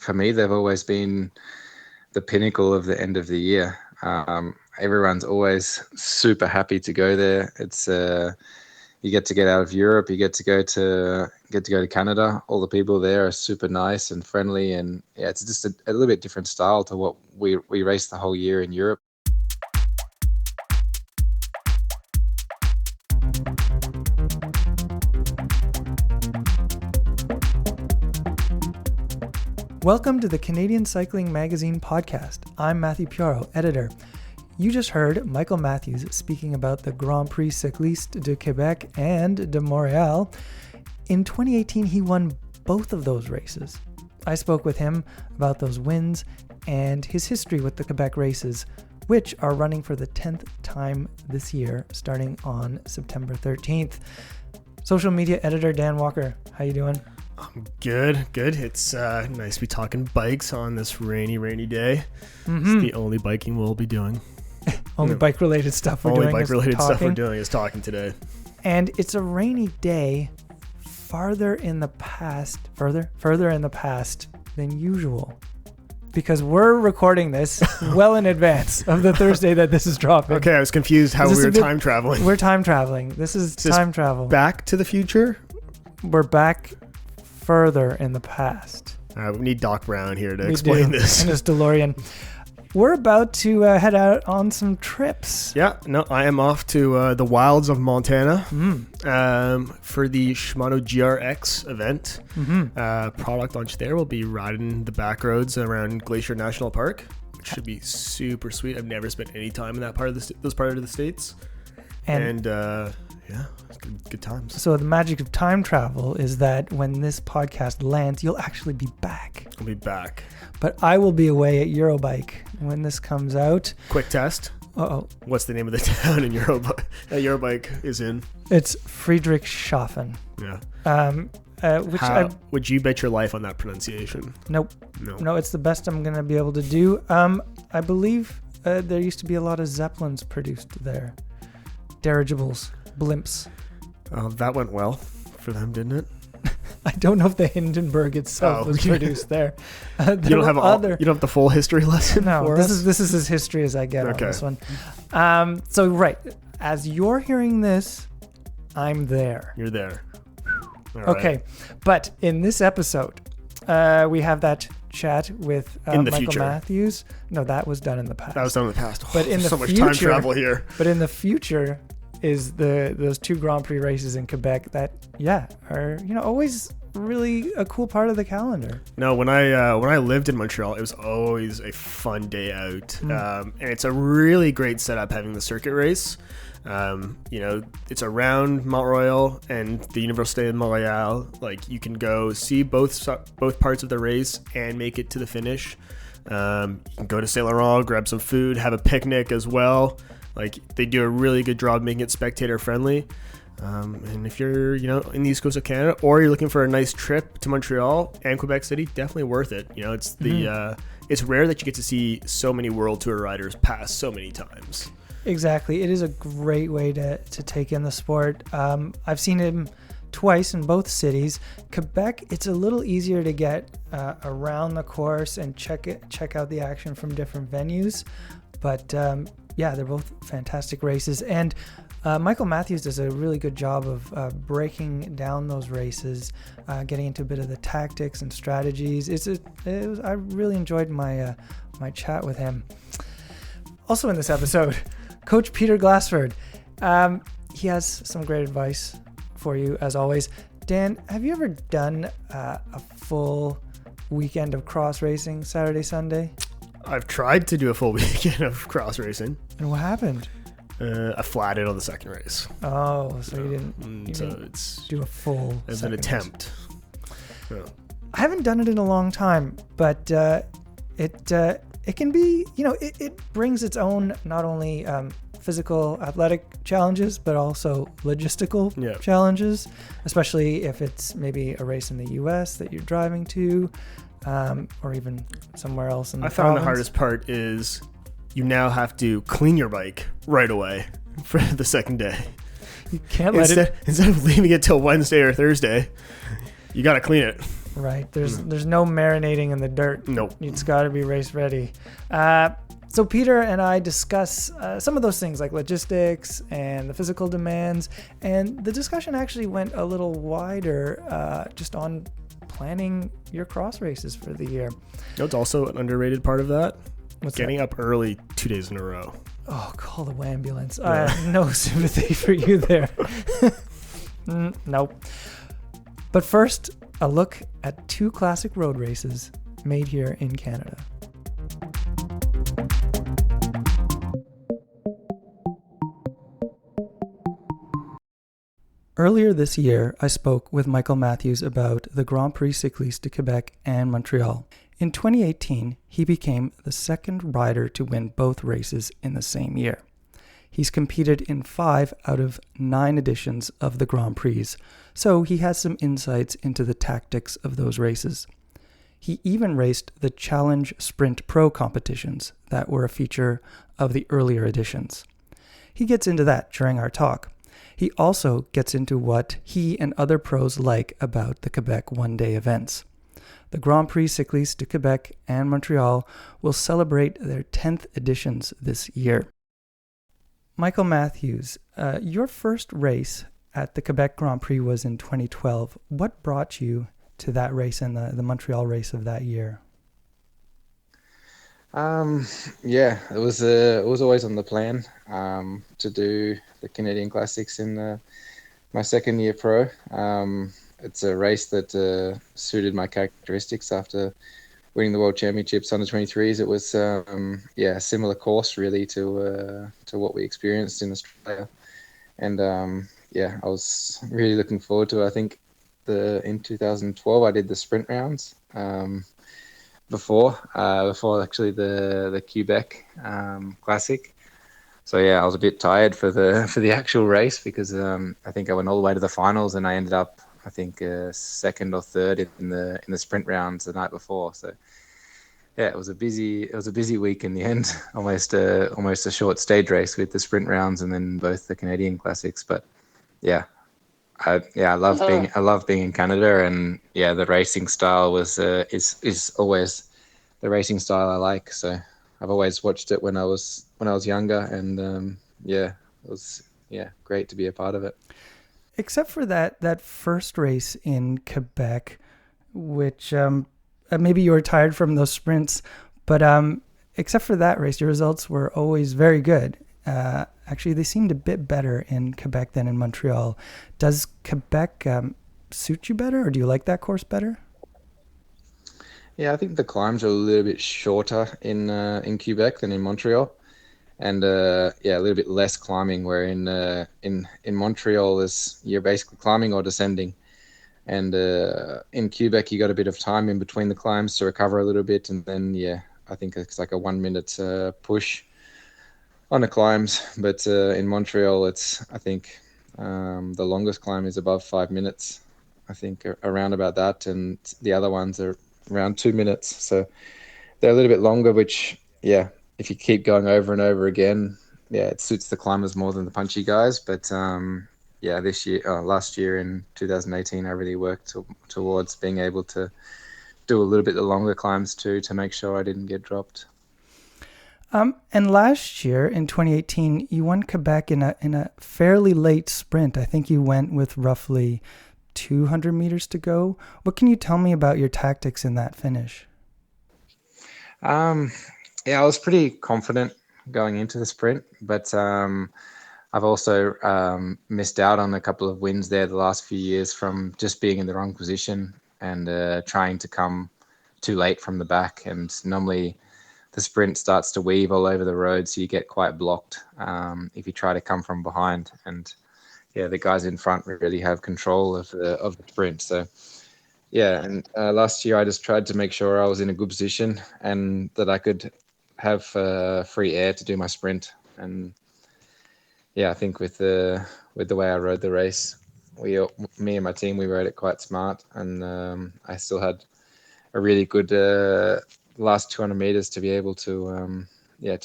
for me, they've always been the pinnacle of the end of the year. Everyone's always super happy to go there. It's you get out of Europe, you get to go to Canada. All the people there are super nice and friendly, and yeah, it's just a little bit different style to what we race the whole year in Europe. Welcome to the Canadian Cycling Magazine podcast. I'm Matthew Piaro, editor. You just heard Michael Matthews speaking about the Grand Prix Cycliste de Quebec and de Montréal. In 2018, he won both of those races. I spoke with him about those wins and his history with the Quebec races, which are running for the 10th time this year, starting on September 13th. Social media editor Dan Walker, how you doing? Good. It's nice to be talking bikes on this rainy day. It's the only biking we'll be doing. Bike-related stuff we're doing. Only bike-related stuff we're doing is talking today. And it's a rainy day further in the past than usual. Because we're recording this well in advance of the Thursday that this is dropping. Okay, I was confused how we were time traveling. We're time traveling. This is time travel. Back to the future? We're back further in the past. We need Doc Brown here to explain this. And his DeLorean. We're about to head out on some trips. Yeah, no, I am off to the wilds of Montana for the Shimano GRX event. Product launch there. We'll be riding the back roads around Glacier National Park, which should be super sweet. I've never spent any time in that part of those part of the States. And yeah, it's good times. So the magic of time travel is that when this podcast lands, you'll actually be back. I'll be back. But I will be away at Eurobike when this comes out. Quick test. Uh-oh. What's the name of the town in Eurobike is in? It's Friedrichshafen. Yeah. Would you bet your life on that pronunciation? Nope. No, it's the best I'm going to be able to do. I believe there used to be a lot of Zeppelins produced there. Dirigibles. Blimps. That went well for them, didn't it? I don't know if the Hindenburg itself was produced there. You don't have the full history lesson. No, this is as history as I get on this one. So right, as you're hearing this, I'm there. You're there. Okay, right. But in this episode, we have that chat with Michael Matthews. No, that was done in the past. But in the so future, much time travel here. But in the future is those two Grand Prix races in Quebec that are always really a cool part of the calendar. No, when I lived in Montreal, it was always a fun day out, and it's a really great setup having the circuit race. It's around Mont-Royal and the Université de Montréal. Like, you can go see both parts of the race and make it to the finish. You can go to Saint Laurent, grab some food, have a picnic as well. Like, they do a really good job making it spectator friendly. And if you're, in the East Coast of Canada, or you're looking for a nice trip to Montreal and Quebec City, definitely worth it. It's it's rare that you get to see so many World Tour riders pass so many times. Exactly. It is a great way to take in the sport. I've seen him twice in both cities. Quebec, it's a little easier to get around the course and check out the action from different venues. But they're both fantastic races. And Michael Matthews does a really good job of breaking down those races, getting into a bit of the tactics and strategies. I really enjoyed my chat with him. Also in this episode, Coach Peter Glassford. He has some great advice for you, as always. Dan, have you ever done a full weekend of cross racing, Saturday, Sunday? I've tried to do a full weekend of cross racing. And what happened? I flatted on the second race. Oh, so you didn't do a full as an attempt. Yeah. I haven't done it in a long time, but it can be, it brings its own not only physical athletic challenges, but also logistical challenges, especially if it's maybe a race in the US that you're driving to, or even somewhere else in the province. Found the hardest part is you now have to clean your bike right away for the second day. You can't instead of leaving it till Wednesday or Thursday, you got to clean it. Right. There's no marinating in the dirt. Nope. It's got to be race ready. So Peter and I discuss some of those things like logistics and the physical demands, and the discussion actually went a little wider just on planning your cross races for the year. It's also an underrated part of that. What's Getting up early 2 days in a row. Oh, call the ambulance. I have no sympathy for you there. Nope. But first, a look at 2 classic road races made here in Canada. Earlier this year, I spoke with Michael Matthews about the Grand Prix Cycliste de Quebec and Montreal. In 2018, he became the second rider to win both races in the same year. He's competed in 5 out of 9 editions of the Grand Prix, so he has some insights into the tactics of those races. He even raced the Challenge Sprint Pro competitions that were a feature of the earlier editions. He gets into that during our talk. He also gets into what he and other pros like about the Quebec one-day events. The Grand Prix Cycliste de Quebec and Montreal will celebrate their 10th editions this year. Michael Matthews, your first race at the Quebec Grand Prix was in 2012. What brought you to that race and the Montreal race of that year? It was always on the plan to do the Canadian Classics in my second year pro. It's a race that suited my characteristics after winning the World Championships under 23s. It was a similar course really to what we experienced in Australia, and I was really looking forward to it. I think in 2012 I did the sprint rounds. Before actually the Quebec Classic. So I was a bit tired for the actual race because I think I went all the way to the finals and I ended up I think second or third in the sprint rounds the night before. So it was a busy week in the end. almost a short stage race with the sprint rounds and then both the Canadian Classics. But I love being in Canada, and the racing style is always the racing style I like. So I've always watched it when I was younger, and it was great to be a part of it. Except for that first race in Quebec, which maybe you were tired from those sprints, but except for that race, your results were always very good. Actually, they seemed a bit better in Quebec than in Montreal. Does Quebec suit you better, or do you like that course better? Yeah, I think the climbs are a little bit shorter in Quebec than in Montreal, and a little bit less climbing. Where in Montreal you're basically climbing or descending, and in Quebec you got a bit of time in between the climbs to recover a little bit, and then I think it's like a 1 minute push on the climbs. But in Montreal, I think the longest climb is above 5 minutes. I think around about that, and the other ones are around 2 minutes. So they're a little bit longer, which if you keep going over and over again, it suits the climbers more than the punchy guys. But last year in 2018, I really worked towards being able to do a little bit the longer climbs too, to make sure I didn't get dropped. And last year in 2018, you won Quebec in a fairly late sprint. I think you went with roughly 200 meters to go. What can you tell me about your tactics in that finish? I was pretty confident going into the sprint, but I've also missed out on a couple of wins there the last few years from just being in the wrong position and trying to come too late from the back. And normally the sprint starts to weave all over the road, so you get quite blocked if you try to come from behind. And the guys in front really have control of the sprint. So last year I just tried to make sure I was in a good position and that I could have free air to do my sprint. And I think with the way I rode the race, me and my team, we rode it quite smart, and I still had a really good last 200 meters to be able to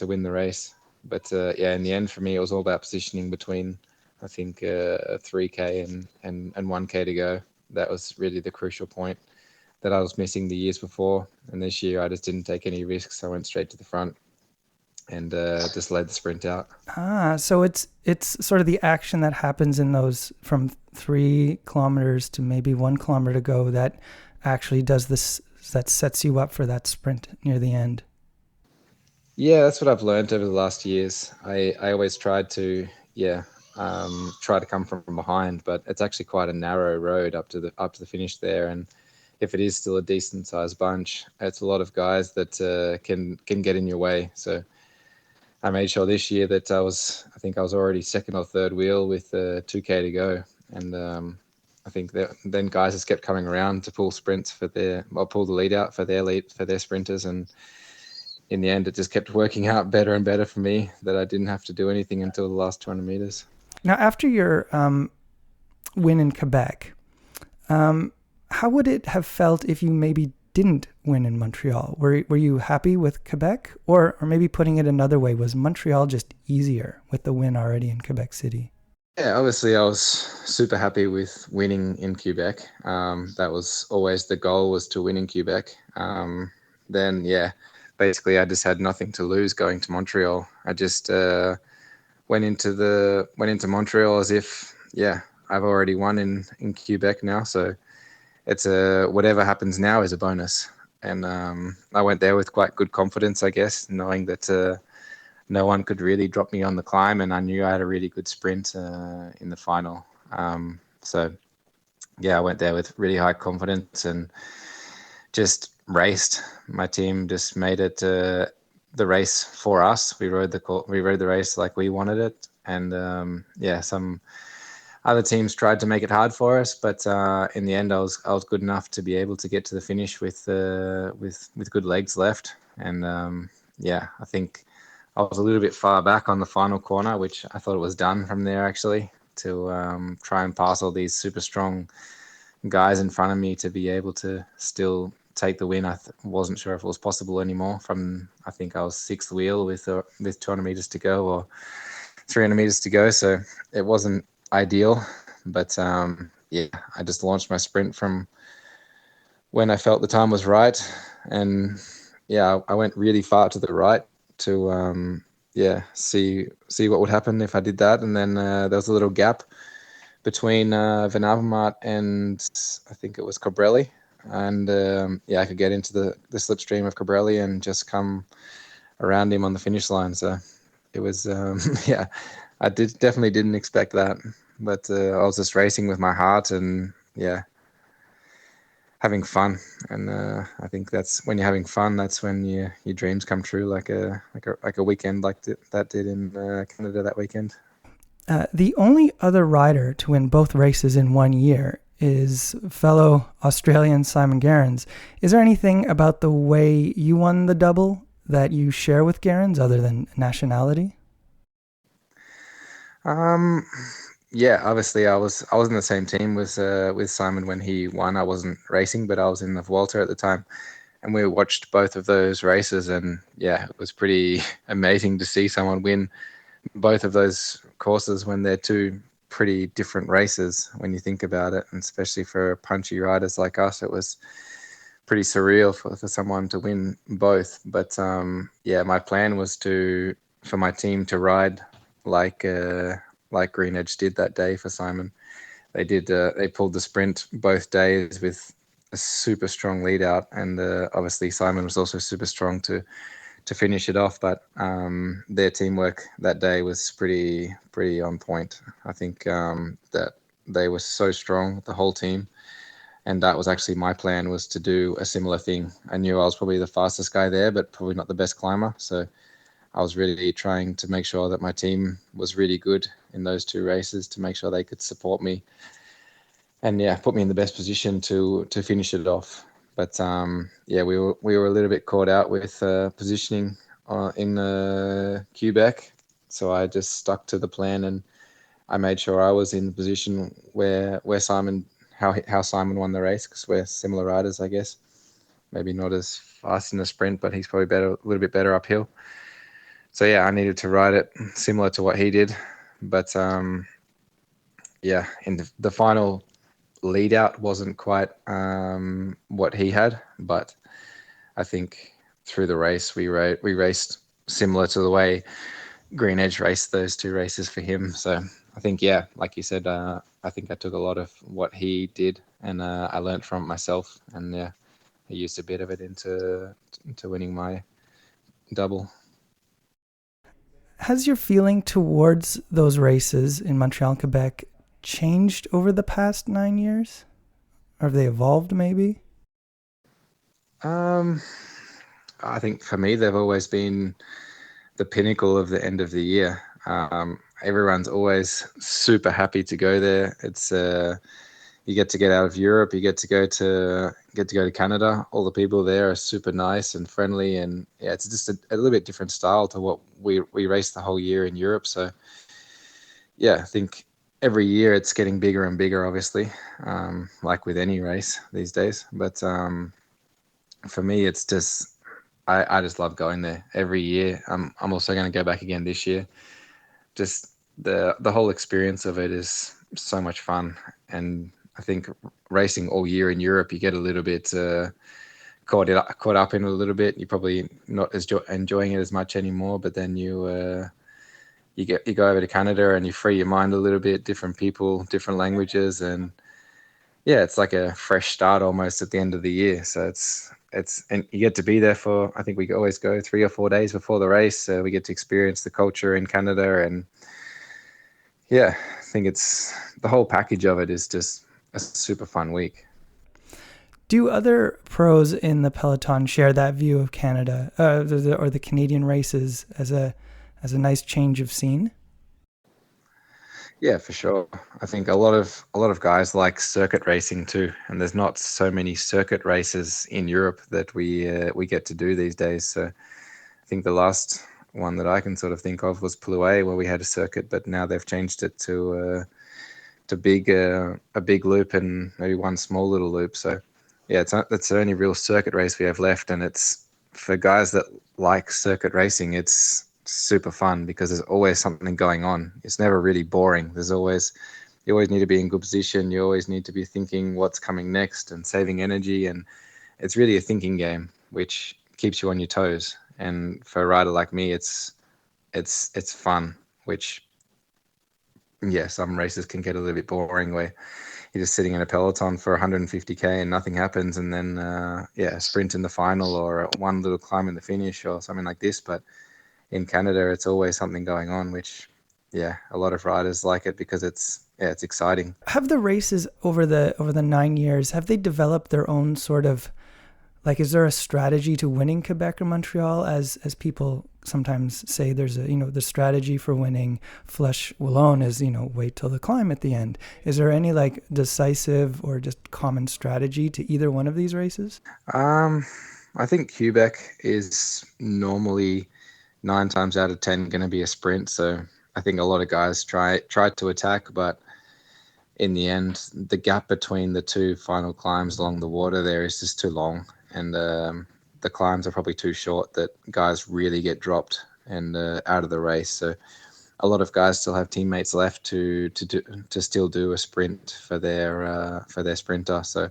win the race. But in the end for me, it was all about positioning between I think 3K and 1K to go. That was really the crucial point. that I was missing the years before. And this year I just didn't take any risks. I went straight to the front and just led the sprint out. So it's sort of the action that happens in those from 3 kilometers to maybe 1 kilometer to go that actually does this, that sets you up for that sprint near the end. Yeah, that's what I've learned over the last years. I always tried to, try to come from behind, but it's actually quite a narrow road up to the finish there. And if it is still a decent sized bunch, it's a lot of guys that can get in your way. So I made sure this year that I think I was already second or third wheel with 2K to go, and I think that then guys just kept coming around to pull sprints pull the lead out for their sprinters, and in the end, it just kept working out better and better for me that I didn't have to do anything until the last 200 meters. Now, after your win in Quebec, how would it have felt if you maybe didn't win in Montreal? Were you happy with Quebec? Or maybe putting it another way, was Montreal just easier with the win already in Quebec City? Yeah, obviously I was super happy with winning in Quebec. That was always the goal, was to win in Quebec. Then, basically I just had nothing to lose going to Montreal. I just went into Montreal as if, I've already won in Quebec now. So it's whatever happens now is a bonus. And I went there with quite good confidence, I guess, knowing that no one could really drop me on the climb, and I knew I had a really good sprint in the final. I went there with really high confidence and just raced. My team just made it the race for us. We rode the race like we wanted it, and some other teams tried to make it hard for us, but in the end, I was good enough to be able to get to the finish with good legs left, and I think I was a little bit far back on the final corner, which I thought it was done from there actually, to try and pass all these super strong guys in front of me to be able to still take the win. I wasn't sure if it was possible anymore. I think I was sixth wheel with 200 meters to go or 300 meters to go, so it wasn't ideal, but I just launched my sprint from when I felt the time was right, and I went really far to the right to see what would happen if I did that, and then there was a little gap between Van Avermaet and I think it was Cobrelli, and I could get into the slipstream of Cobrelli and just come around him on the finish line. So it was I definitely didn't expect that, but I was just racing with my heart and having fun. And I think that's when you're having fun, that's when your dreams come true, like a weekend like that did in Canada that weekend. The only other rider to win both races in 1 year is fellow Australian Simon Gerrans. Is there anything about the way you won the double that you share with Gerrans other than nationality? Obviously I was in the same team with Simon when he won. I wasn't racing, but I was in the WorldTour at the time, and we watched both of those races, and it was pretty amazing to see someone win both of those courses when they're two pretty different races when you think about it, and especially for punchy riders like us, it was pretty surreal for someone to win both. But my plan was for my team to ride like Green Edge did that day for Simon. They pulled the sprint both days with a super strong lead out, and obviously Simon was also super strong to finish it off. But their teamwork that day was pretty on point. I think that they were so strong, the whole team, and that was actually my plan, was to do a similar thing. I knew I was probably the fastest guy there, but probably not the best climber, so I was really trying to make sure that my team was really good in those two races to make sure they could support me and put me in the best position to finish it off. But we were a little bit caught out with positioning in Quebec, so I just stuck to the plan, and I made sure I was in the position where Simon, how Simon won the race, because we're similar riders, I guess. Maybe not as fast in the sprint, but he's probably a little bit better uphill. So I needed to ride it similar to what he did. But in the final lead out wasn't quite what he had, but I think through the race we raced similar to the way Green Edge raced those two races for him. So I think, yeah, like you said, I think I took a lot of what he did, and I learned from it myself, and yeah, I used a bit of it into winning my double. Has your feeling towards those races in Montreal and Quebec changed over the past 9 years? Or have they evolved maybe? Um, I think for me, they've always been the pinnacle of the end of the year. Everyone's always super happy to go there. It's you get out of Europe, you get to go to Canada. All the people there are super nice and friendly, and yeah, it's just a little bit different style to what we race the whole year in Europe. So yeah, I think every year it's getting bigger and bigger, obviously, like with any race these days. But for me, it's just I just love going there every year. I'm also going to go back again this year. Just the whole experience of it is so much fun, and I think racing all year in Europe, you get a little bit caught up in it a little bit. You're probably not as enjoying it as much anymore, but then you go over to Canada and you free your mind a little bit, different people, different languages, and yeah, it's like a fresh start almost at the end of the year. So it's and you get to be there for, I think we always go 3 or 4 days before the race, so we get to experience the culture in Canada, and yeah, I think it's the whole package of it is just a super fun week. Do other pros in the peloton share that view of Canada or the Canadian races as a nice change of scene? Yeah, for sure. I think a lot of guys like circuit racing too, and there's not so many circuit races in Europe that we get to do these days. So I think the last one that I can sort of think of was Plouay, where we had a circuit, but now they've changed it to a big loop and maybe one small little loop. So yeah, that's the only real circuit race we have left, and it's for guys that like circuit racing. It's super fun because there's always something going on. It's never really boring. You always need to be in good position. You always need to be thinking what's coming next and saving energy, and it's really a thinking game, which keeps you on your toes. And for a rider like me, it's fun, which yeah, some races can get a little bit boring where you're just sitting in a peloton for 150k and nothing happens, and then yeah, a sprint in the final or one little climb in the finish or something like this. But in Canada, it's always something going on, which yeah, a lot of riders like it because it's exciting. Have the races over the 9 years, have they developed their own sort of, like, is there a strategy to winning Quebec or Montreal? As people sometimes say, there's the strategy for winning Flèche Wallonne is, wait till the climb at the end. Is there any like decisive or just common strategy to either one of these races? I think Quebec is normally 9 times out of 10 going to be a sprint. So I think a lot of guys try to attack, but in the end, the gap between the two final climbs along the water there is just too long, and the climbs are probably too short that guys really get dropped and out of the race. So a lot of guys still have teammates left to still do a sprint for their sprinter. So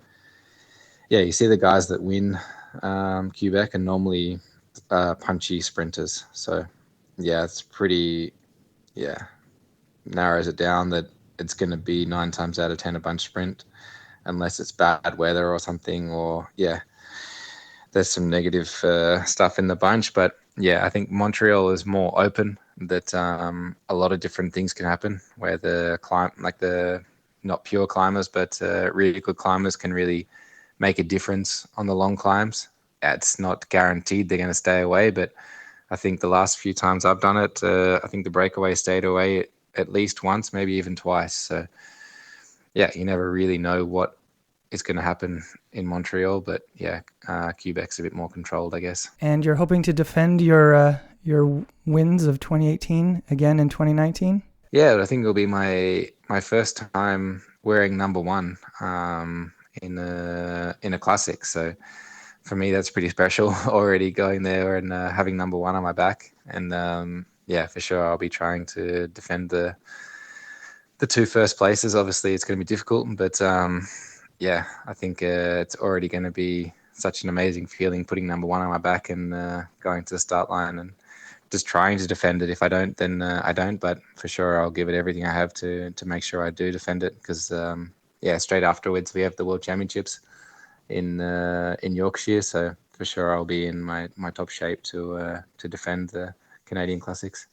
yeah, you see the guys that win Quebec are normally punchy sprinters. So yeah, it's pretty narrows it down that it's going to be 9 times out of 10 a bunch sprint, unless it's bad weather or something, or yeah, there's some negative stuff in the bunch. But yeah, I think Montreal is more open, that a lot of different things can happen where the not pure climbers, but really good climbers can really make a difference on the long climbs. It's not guaranteed they're going to stay away, but I think the last few times I've done it, I think the breakaway stayed away at least once, maybe even twice. So yeah, you never really know what is going to happen in Montreal, but yeah, Quebec's a bit more controlled, I guess. And you're hoping to defend your wins of 2018 again in 2019? Yeah, I think it'll be my first time wearing number one in a classic. So for me, that's pretty special. Already going there and having number one on my back, and yeah, for sure, I'll be trying to defend the the two first places, obviously it's going to be difficult, but yeah, I think it's already going to be such an amazing feeling putting number one on my back and going to the start line and just trying to defend it. If I don't, then I don't, but for sure I'll give it everything I have to make sure I do defend it, because yeah, straight afterwards we have the World Championships in Yorkshire, so for sure I'll be in my top shape to defend the Canadian Classics.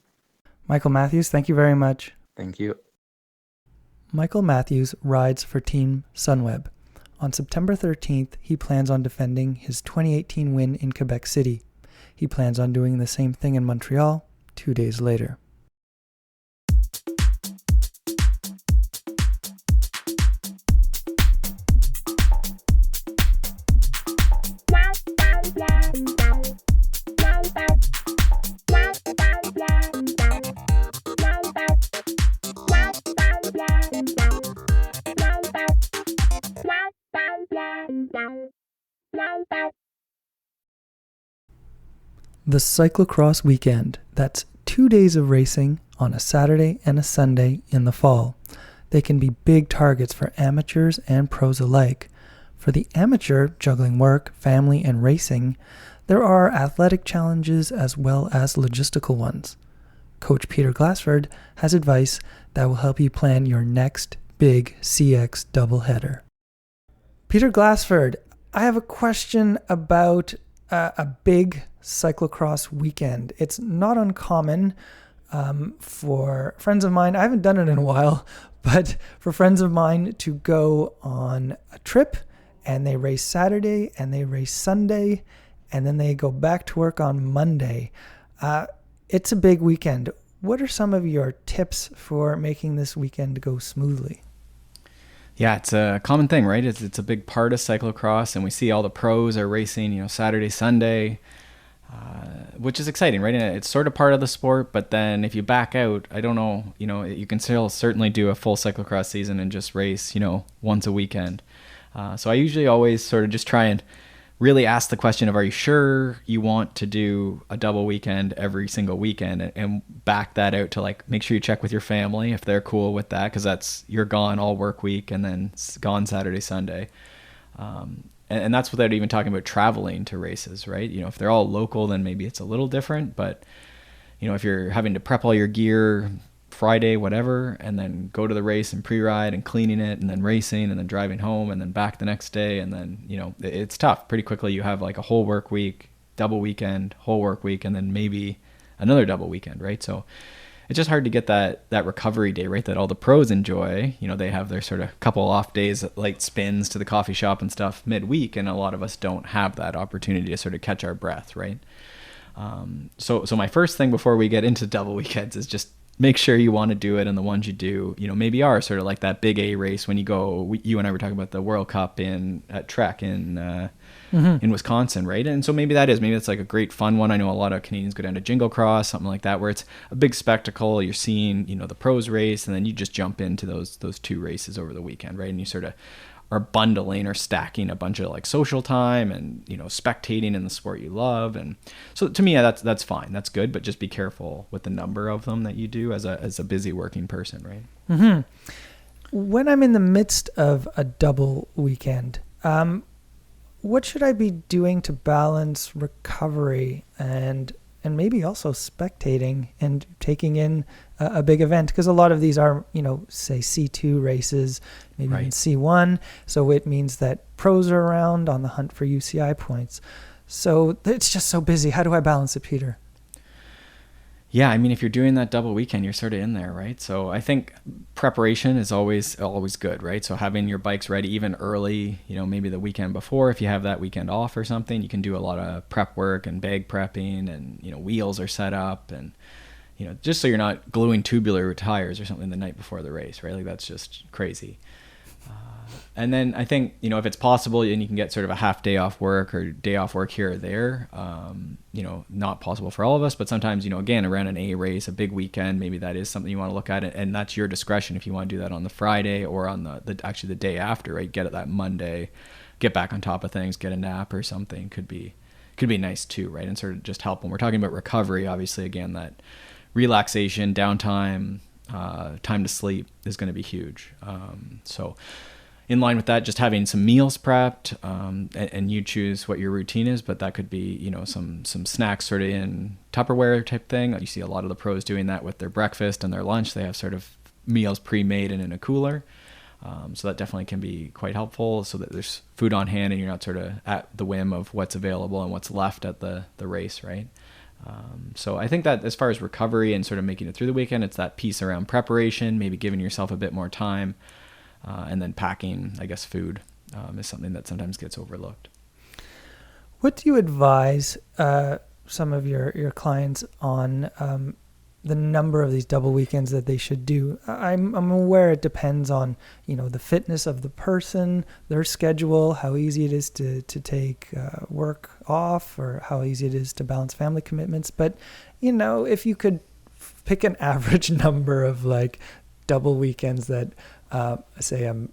Michael Matthews, thank you very much. Thank you. Michael Matthews rides for Team Sunweb. On September 13th, he plans on defending his 2018 win in Quebec City. He plans on doing the same thing in Montreal 2 days later. The cyclocross weekend, that's 2 days of racing on a Saturday and a Sunday in the fall. They can be big targets for amateurs and pros alike. For the amateur, juggling work, family, and racing, there are athletic challenges as well as logistical ones. Coach Peter Glassford has advice that will help you plan your next big CX doubleheader. Peter Glassford, I have a question about a big cyclocross weekend. It's not uncommon for friends of mine, I haven't done it in a while, but for friends of mine to go on a trip and they race Saturday and they race Sunday and then they go back to work on Monday. It's a big weekend. What are some of your tips for making this weekend go smoothly? Yeah, it's a common thing, right? It's a big part of cyclocross, and we see all the pros are racing, Saturday, Sunday, which is exciting, right? And it's sort of part of the sport, but then if you back out, I don't know, you can still certainly do a full cyclocross season and just race, once a weekend. So I usually always sort of just try and really ask the question of, are you sure you want to do a double weekend every single weekend, and back that out to make sure you check with your family if they're cool with that, because you're gone all work week and then gone Saturday, Sunday. And that's without even talking about traveling to races, right? If they're all local, then maybe it's a little different, but if you're having to prep all your gear Friday, whatever, and then go to the race and pre-ride and cleaning it and then racing and then driving home and then back the next day, and then it's tough. Pretty quickly you have a whole work week, double weekend, whole work week, and then maybe another double weekend, right? So it's just hard to get that recovery day, right, that all the pros enjoy. They have their sort of couple off days, like spins to the coffee shop and stuff midweek, and a lot of us don't have that opportunity to sort of catch our breath, right? So my first thing before we get into double weekends is just make sure you want to do it, and the ones you do, maybe are sort of like that big A race when you go. You and I were talking about the World Cup at Trek in Wisconsin, right? And so maybe that's like a great fun one. I know a lot of Canadians go down to Jingle Cross, something like that, where it's a big spectacle. You're seeing, the pros race, and then you just jump into those two races over the weekend, right? And you sort of are bundling or stacking a bunch of social time and spectating in the sport you love. And so to me, that's fine, that's good, but just be careful with the number of them that you do as a busy working person, right? Mm-hmm. When I'm in the midst of a double weekend, what should I be doing to balance recovery and maybe also spectating and taking in a big event? Because a lot of these are, say C2 races, maybe right. even C1. So it means that pros are around on the hunt for UCI points. So it's just so busy. How do I balance it, Peter? Yeah, I mean, if you're doing that double weekend, you're sort of in there, right? So I think preparation is always good, right? So having your bikes ready even early, maybe the weekend before, if you have that weekend off or something, you can do a lot of prep work and bag prepping, and, wheels are set up, and, just so you're not gluing tubular tires or something the night before the race, right? That's just crazy. And then I think, if it's possible and you can get sort of a half day off work or day off work here or there, not possible for all of us, but sometimes, again, around an A race, a big weekend, maybe that is something you want to look at, and that's your discretion if you want to do that on the Friday or on the day after, right? Get it that Monday, get back on top of things, get a nap or something could be nice too, right? And sort of just help when we're talking about recovery, obviously, again, that relaxation, downtime, time to sleep is going to be huge. So in line with that, just having some meals prepped, and you choose what your routine is, but that could be, you know, some snacks sort of in Tupperware type thing. You see a lot of the pros doing that with their breakfast and their lunch. They have sort of meals pre-made and in a cooler. So that definitely can be quite helpful, so that there's food on hand and you're not sort of at the whim of what's available and what's left at the race, right? So I think that as far as recovery and sort of making it through the weekend, it's that piece around preparation, maybe giving yourself a bit more time, and then packing, I guess, food is something that sometimes gets overlooked. What do you advise some of your clients on the number of these double weekends that they should do? I'm aware it depends on, you know, the fitness of the person, their schedule, how easy it is to take work off, or how easy it is to balance family commitments. But, you know, if you could pick an average number of like double weekends that say an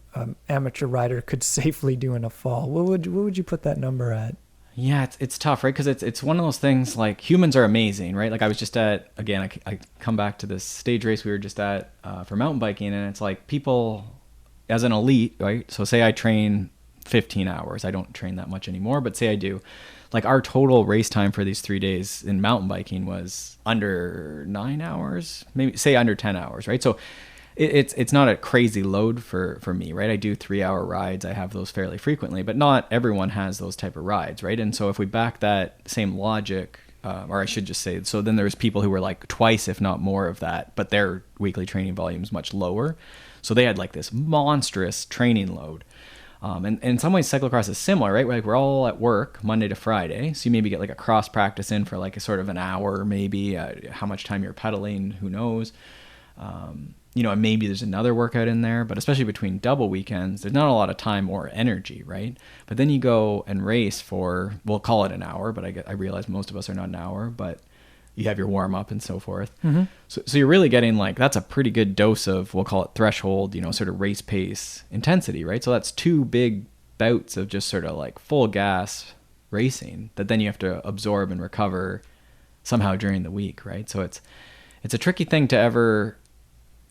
amateur rider could safely do in a fall, what would you put that number at? Yeah, it's tough, right? Because it's one of those things, like, humans are amazing, right? Like, I was just at, again, I come back to this stage race we were just at for mountain biking, and it's like people, as an elite, right? So say I train 15 hours. I don't train that much anymore, but say I do. Like, our total race time for these 3 days in mountain biking was under 9 hours, maybe say under 10 hours, right? So it's not a crazy load for me, right? I do 3-hour rides. I have those fairly frequently, but not everyone has those type of rides, right? And so if we back that same logic, or I should just say, so then there's people who were like twice, if not more of that, but their weekly training volume is much lower. So they had like this monstrous training load. And in some ways, cyclocross is similar, right? We're all at work Monday to Friday. So you maybe get like a cross practice in for like a sort of an hour, maybe how much time you're pedaling, who knows? You know, and maybe there's another workout in there, but especially between double weekends, there's not a lot of time or energy, right? But then you go and race for, we'll call it an hour, but I realize most of us are not an hour, but you have your warm up and so forth. Mm-hmm. So you're really getting like, that's a pretty good dose of, we'll call it threshold, you know, sort of race pace intensity, right? So that's 2 big bouts of just sort of like full gas racing that then you have to absorb and recover somehow during the week, right? So it's a tricky thing to ever,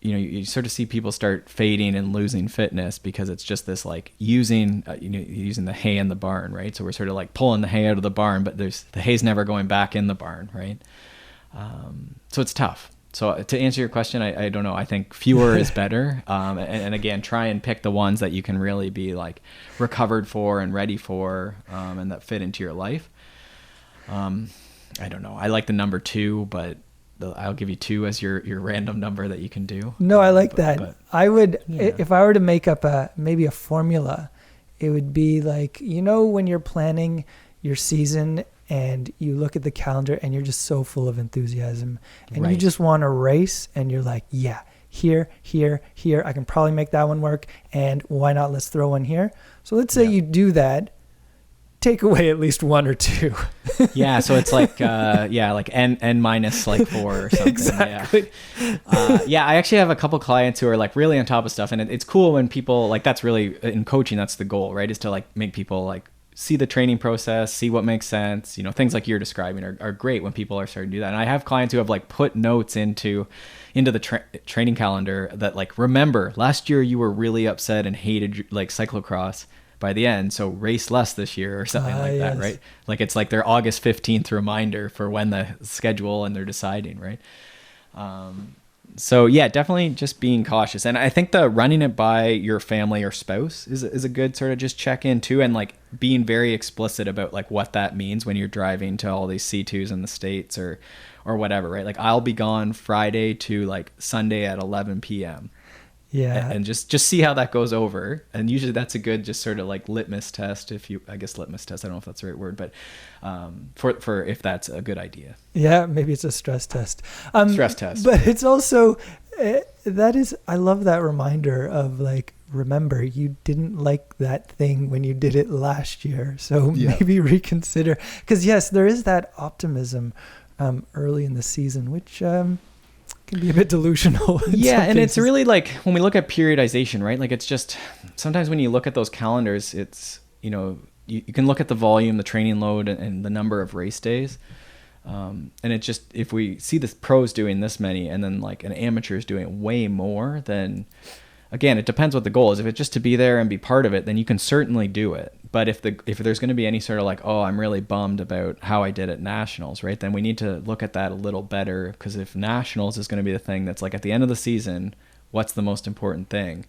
you know, you sort of see people start fading and losing fitness because it's just this like using the hay in the barn, right? So we're sort of like pulling the hay out of the barn, but the hay's never going back in the barn, right? So it's tough. So to answer your question, I don't know. I think fewer is better. And again, try and pick the ones that you can really be like recovered for and ready for, and that fit into your life. I don't know. I like the number 2, but I'll give you 2 as your random number that you can do. No, I like that. But, I would, yeah. If I were to make up maybe a formula, it would be like, you know, when you're planning your season and you look at the calendar and you're just so full of enthusiasm and you just want to race and you're like, yeah, here, I can probably make that one work. And why not? Let's throw one here. So let's say you do that. Take away at least 1 or 2. Yeah, so it's like like n minus like 4 or something. Exactly. Yeah, I actually have a couple clients who are like really on top of stuff, and it's cool when people like, that's really in coaching, that's the goal, right? Is to like make people like see the training process, see what makes sense. You know, things like you're describing are great when people are starting to do that. And I have clients who have like put notes into the training calendar that like, remember last year you were really upset and hated like cyclocross by the end, so race less this year or something like that, right? Like it's like their August 15th reminder for when the schedule and they're deciding, right? So yeah, definitely just being cautious. And I think the running it by your family or spouse is a good sort of just check in too, and like being very explicit about like what that means when you're driving to all these C2s in the States or whatever, right? Like I'll be gone Friday to like Sunday at 11 p.m. Yeah. And just see how that goes over. And usually that's a good just sort of like litmus test, litmus test, I don't know if that's the right word, but for if that's a good idea. Yeah, maybe it's a stress test. Stress test. But it's also, I love that reminder of like, remember, you didn't like that thing when you did it last year. So maybe reconsider. Because yes, there is that optimism early in the season, which... can be a bit delusional. Yeah, and it's really like when we look at periodization, right? Like it's just sometimes when you look at those calendars, it's, you know, you can look at the volume, the training load, and the number of race days. And it just, if we see the pros doing this many and then like an amateur is doing way more, then again, it depends what the goal is. If it's just to be there and be part of it, then you can certainly do it. But if there's going to be any sort of like, oh, I'm really bummed about how I did at nationals, right? Then we need to look at that a little better, because if nationals is going to be the thing that's like at the end of the season, what's the most important thing?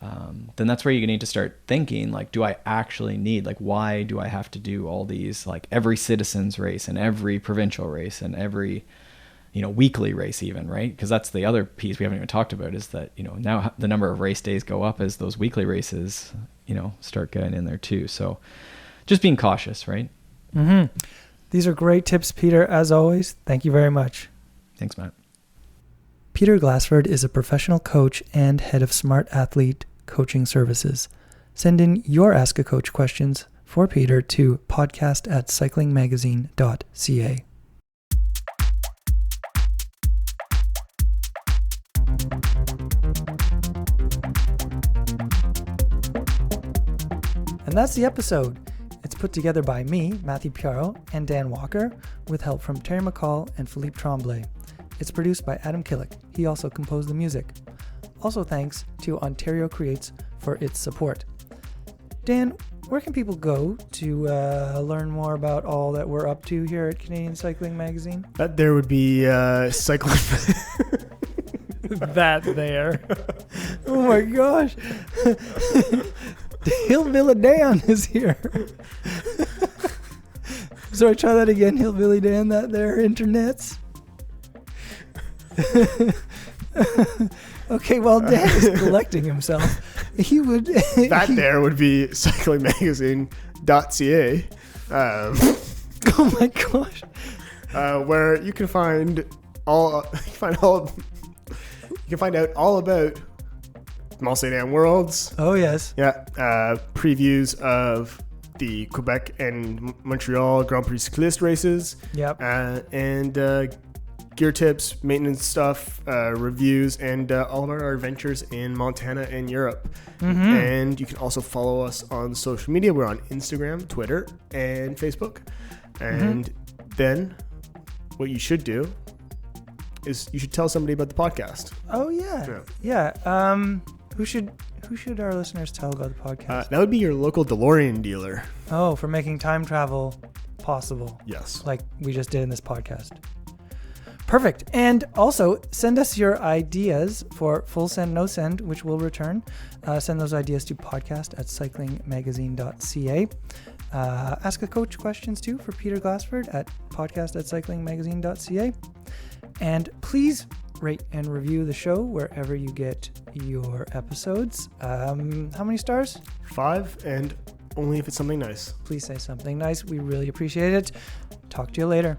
Then that's where you need to start thinking, like, do I actually need, like, why do I have to do all these, like every citizens race and every provincial race and every, weekly race even, right? Because that's the other piece we haven't even talked about, is that, now the number of race days go up as those weekly races, start getting in there too. So just being cautious, right? Mm-hmm. These are great tips, Peter, as always. Thank you very much. Thanks, Matt. Peter Glassford is a professional coach and head of Smart Athlete Coaching Services. Send in your Ask a Coach questions for Peter to podcast@cyclingmagazine.ca. And that's the episode. It's put together by me, Matthew Piaro, and Dan Walker, with help from Terry McCall and Philippe Tremblay. It's produced by Adam Killick. He also composed the music. Also thanks to Ontario Creates for its support. Dan, where can people go to learn more about all that we're up to here at Canadian Cycling Magazine? There would be cycling. That there. Oh my gosh. Hillbilly Dan is here. Sorry, try that again. Hillbilly Dan, that there, internets. Okay, while Dan is collecting himself, he would... there would be cyclingmagazine.ca. Oh my gosh. Where you can find all... You can find out all about Mont-Saint-Anne Worlds. Oh, yes. Yeah. Previews of the Quebec and Montreal Grand Prix Cycliste races. Yep. And gear tips, maintenance stuff, reviews, and all of our adventures in Montana and Europe. Mm-hmm. And you can also follow us on social media. We're on Instagram, Twitter, and Facebook. And then what you should do is you should tell somebody about the podcast. Oh, yeah. Yeah. Who should our listeners tell about the podcast? That would be your local DeLorean dealer. Oh, for making time travel possible. Yes. Like we just did in this podcast. Perfect. And also send us your ideas for full send, no send, which we'll return. Send those ideas to podcast@cyclingmagazine.ca. Ask a coach questions too for Peter Glassford at podcast@cyclingmagazine.ca. And please rate and review the show wherever you get your episodes. How many stars? 5, and only if it's something nice. Please say something nice. We really appreciate it. Talk to you later.